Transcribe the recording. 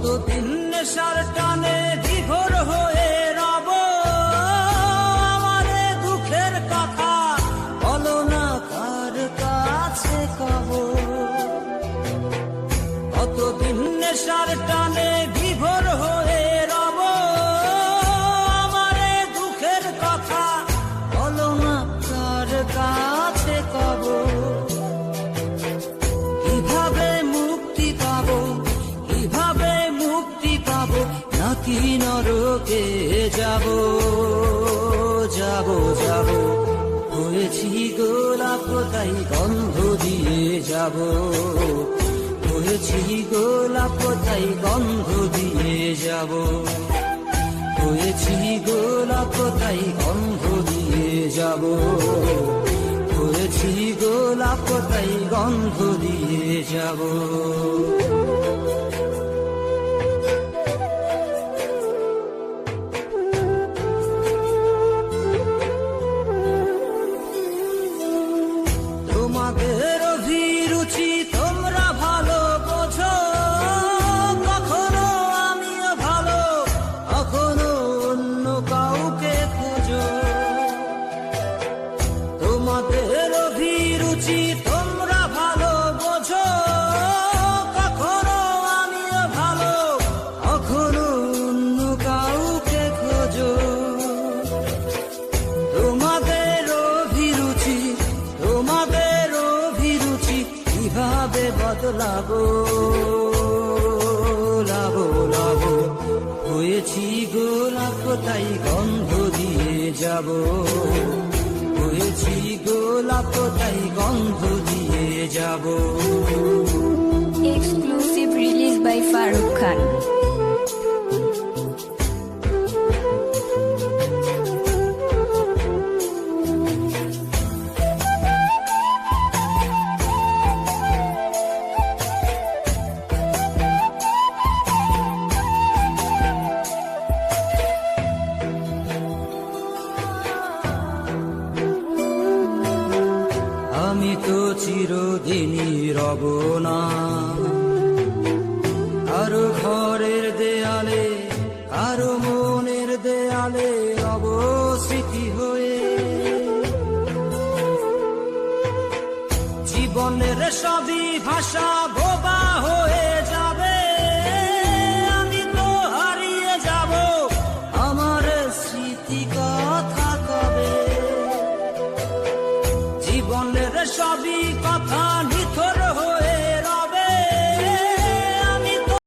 কতদিন নেশার টানে বিভোর হয়ে রব, আমারে দুঃখের কথা বলো না কার কাছে কব। কতদিন নেশার টানে বিভোর হয়ে রব, আমারে দুঃখের কথা বলো না কার কাছে কব। কিভাবে মুক্তি পাবো, কিভাবে মুক্তি পাবো, নাকি নরকে যাব যাব যাব। হয়েছি গোলাপ তাই গন্ধ দিয়ে যাব, হয়েছি গোলাপ তাই গন্ধ দিয়ে যাব, হয়েছি গোলাপ তাই গন্ধ দিয়ে যাব, হয়েছি গোলাপ তাই গন্ধ দিয়ে যাব। তোমাদের অভিরুচি তোমরা ভালো বোঝো, কখনো আমিও ভালো, কখনো অন্য কাউকে খোঁজো। তোমাদের অভিরুচি তোমরা ভালো বোঝো, কখনো আমিও ভালো, কখনো অন্য কাউকে খোঁজো। তোমাদের অভিরুচি, তোমাদের অভিরুচি কিভাবে বদলাবো লাবো লাবো। হয়েছি গোলাপ তাই গন্ধ দিয়ে যাব, হয়েছি গোলাপ তাই গন্ধ দিয়ে যাব। Exclusive release by Farooq Khan. আমি তো চিরদিনই রব না কারো ঘরের দেয়ালে, কারো মনের দেয়ালে রব স্মৃতি হয়ে। জীবনের সবই ভাষা